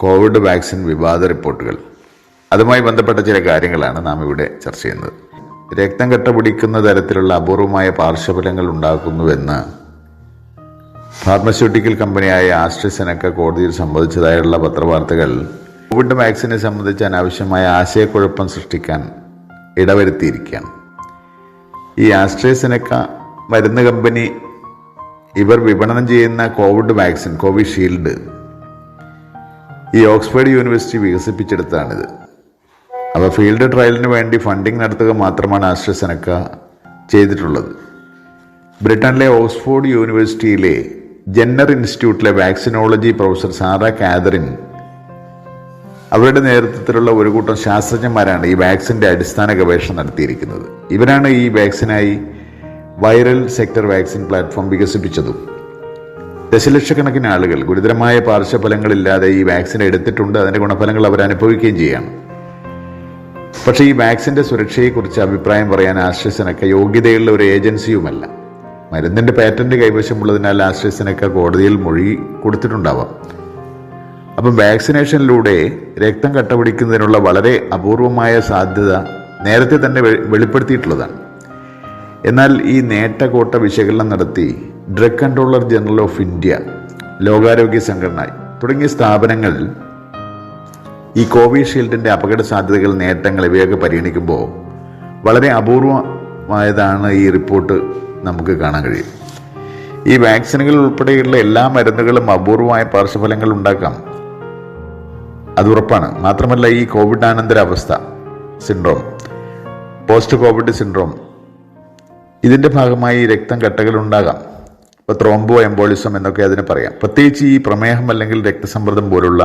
Covid vaccine വിവാദ റിപ്പോർട്ടുകൾ. അതുമായി ബന്ധപ്പെട്ട ചില കാര്യങ്ങളാണ് നാം ഇവിടെ ചർച്ച ചെയ്യുന്നത്. രക്തം കട്ട പിടിക്കുന്ന തരത്തിലുള്ള അപൂർവമായ പാർശ്വഫലങ്ങൾ ഉണ്ടാക്കുന്നുവെന്ന് ഫാർമസ്യൂട്ടിക്കൽ കമ്പനിയായ ആസ്ട്രസെനക്ക കോടതിയിൽ സമ്മതിച്ചതായുള്ള പത്രവാർത്തകൾ കോവിഡ് വാക്സിനെ സംബന്ധിച്ച് അനാവശ്യമായ ആശയക്കുഴപ്പം സൃഷ്ടിക്കാൻ ഇടവരുത്തിയിരിക്കുകയാണ്. ഈ ആസ്ട്രസെനക്ക മരുന്ന് കമ്പനി ഇവർ വിപണനം ചെയ്യുന്ന കോവിഡ് വാക്സിൻ കോവിഷീൽഡ് ഈ ഓക്സ്ഫോർഡ് യൂണിവേഴ്സിറ്റി വികസിപ്പിച്ചെടുത്താണിത്. അപ്പോൾ ഫീൽഡ് ട്രയലിന് വേണ്ടി ഫണ്ടിംഗ് നടത്തുക മാത്രമാണ് ആസ്ട്രസെനക്ക ചെയ്തിട്ടുള്ളത്. ബ്രിട്ടനിലെ ഓക്സ്ഫോർഡ് യൂണിവേഴ്സിറ്റിയിലെ ജെന്നർ ഇൻസ്റ്റിറ്റ്യൂട്ടിലെ വാക്സിനോളജി പ്രൊഫസർ സാറ കാതറിൻ അവരുടെ നേതൃത്വത്തിലുള്ള ഒരു കൂട്ടം ശാസ്ത്രജ്ഞന്മാരാണ് ഈ വാക്സിൻ്റെ അടിസ്ഥാന ഗവേഷണം നടത്തിയിരിക്കുന്നത്. ഇവരാണ് ഈ വാക്സിനായി വൈറൽ സെക്ടർ വാക്സിൻ പ്ലാറ്റ്ഫോം വികസിപ്പിച്ചതും. ദശലക്ഷക്കണക്കിന് ആളുകൾ ഗുരുതരമായ പാർശ്വഫലങ്ങളില്ലാതെ ഈ വാക്സിൻ എടുത്തിട്ടുണ്ട്. അതിൻ്റെ ഗുണഫലങ്ങൾ അവർ അനുഭവിക്കുകയും ചെയ്യുകയാണ്. പക്ഷേ ഈ വാക്സിൻ്റെ സുരക്ഷയെക്കുറിച്ച് അഭിപ്രായം പറയാൻ ആസ്ട്രസെനക്ക യോഗ്യതയുള്ള ഒരു ഏജൻസിയുമല്ല. മരുന്നിൻ്റെ പാറ്റന്റ് കൈവശമുള്ളതിനാൽ ആസ്ട്രസെനക്ക കോടതിയിൽ മൊഴി കൊടുത്തിട്ടുണ്ടാവാം. അപ്പം വാക്സിനേഷനിലൂടെ രക്തം കട്ടപിടിക്കുന്നതിനുള്ള വളരെ അപൂർവമായ സാധ്യത നേരത്തെ തന്നെ വെളിപ്പെടുത്തിയിട്ടുള്ളതാണ്. എന്നാൽ ഈ നേട്ടകോട്ട വിശകലനം നടത്തി drug controller general of India, ലോകാരോഗ്യ സംഘടന തുടങ്ങിയ സ്ഥാപനങ്ങൾ ഈ കോവിഷീൽഡിൻ്റെ അപകട സാധ്യതകൾ, നേട്ടങ്ങൾ ഇവയൊക്കെ പരിഗണിക്കുമ്പോൾ വളരെ അപൂർവമായതാണ് ഈ റിപ്പോർട്ട് നമുക്ക് കാണാൻ കഴിയും. ഈ വാക്സിനുകൾ ഉൾപ്പെടെയുള്ള എല്ലാ മരുന്നുകളും അപൂർവമായ പാർശ്വഫലങ്ങൾ ഉണ്ടാക്കാം, അത് ഉറപ്പാണ്. മാത്രമല്ല ഈ കോവിഡാനന്തരാവസ്ഥ സിൻഡ്രോം, പോസ്റ്റ് കോവിഡ് സിൻഡ്രോം, ഇതിൻ്റെ ഭാഗമായി രക്തം കട്ടകൾ ഉണ്ടാകാം. ഇപ്പോൾ ത്രോംബോ എംബോളിസം എന്നൊക്കെ അതിന് പറയാം. പ്രത്യേകിച്ച് ഈ പ്രമേഹം അല്ലെങ്കിൽ രക്തസമ്മർദ്ദം പോലുള്ള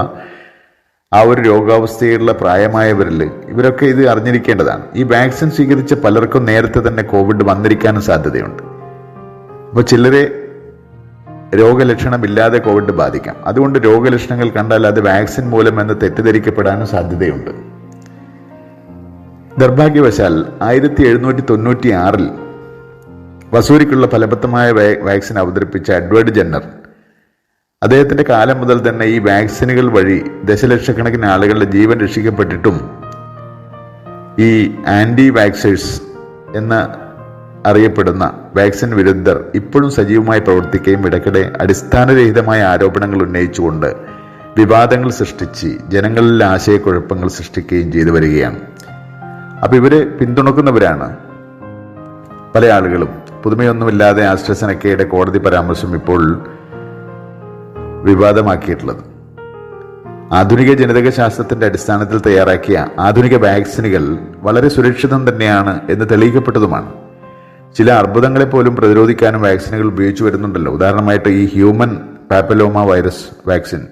ആ ഒരു രോഗാവസ്ഥയുള്ള പ്രായമായവരിൽ ഇവരൊക്കെ ഇത് അറിഞ്ഞിരിക്കേണ്ടതാണ്. ഈ വാക്സിൻ സ്വീകരിച്ച പലർക്കും നേരത്തെ തന്നെ കോവിഡ് വന്നിരിക്കാനും സാധ്യതയുണ്ട്. അപ്പോൾ ചിലരെ രോഗലക്ഷണമില്ലാതെ കോവിഡ് ബാധിക്കാം. അതുകൊണ്ട് രോഗലക്ഷണങ്ങൾ കണ്ടാൽ അത് വാക്സിൻ മൂലമെന്ന് തെറ്റിദ്ധരിക്കപ്പെടാനും സാധ്യതയുണ്ട്. നിർഭാഗ്യവശാൽ 1796 വസൂരിക്കുള്ള ഫലപ്രദമായ വാക്സിൻ അവതരിപ്പിച്ച എഡ്വേർഡ് ജെന്നർ, അദ്ദേഹത്തിൻ്റെ കാലം മുതൽ തന്നെ ഈ വാക്സിനുകൾ വഴി ദശലക്ഷക്കണക്കിന് ആളുകളുടെ ജീവൻ രക്ഷിക്കപ്പെട്ടിട്ടും ഈ ആൻറ്റി വാക്സേഴ്സ് എന്ന് അറിയപ്പെടുന്ന വാക്സിൻ വിരുദ്ധർ ഇപ്പോഴും സജീവമായി പ്രവർത്തിക്കുകയും ഇടയ്ക്കിടെ അടിസ്ഥാനരഹിതമായ ആരോപണങ്ങൾ ഉന്നയിച്ചുകൊണ്ട് വിവാദങ്ങൾ സൃഷ്ടിച്ച് ജനങ്ങളിൽ ആശയക്കുഴപ്പങ്ങൾ സൃഷ്ടിക്കുകയും ചെയ്തു വരികയാണ്. അപ്പോൾ ഇവരെ പിന്തുണക്കുന്നവരാണ് പല ആളുകളും. പുതുമയൊന്നുമില്ലാതെ ആസ്ട്രസെനക്കയുടെ കോടതി പരാമർശം ഇപ്പോൾ വിവാദമാക്കിയിട്ടുള്ളത്. ആധുനിക ജനിതക ശാസ്ത്രത്തിന്റെ അടിസ്ഥാനത്തിൽ തയ്യാറാക്കിയ ആധുനിക വാക്സിനുകൾ വളരെ സുരക്ഷിതം തന്നെയാണ് എന്ന് തെളിയിക്കപ്പെട്ടതുമാണ്. ചില അർബുദങ്ങളെ പോലും പ്രതിരോധിക്കാനും വാക്സിനുകൾ ഉപയോഗിച്ചു വരുന്നുണ്ടല്ലോ. ഉദാഹരണമായിട്ട് ഈ ഹ്യൂമൻ പാപ്പലോമ വൈറസ് വാക്സിൻ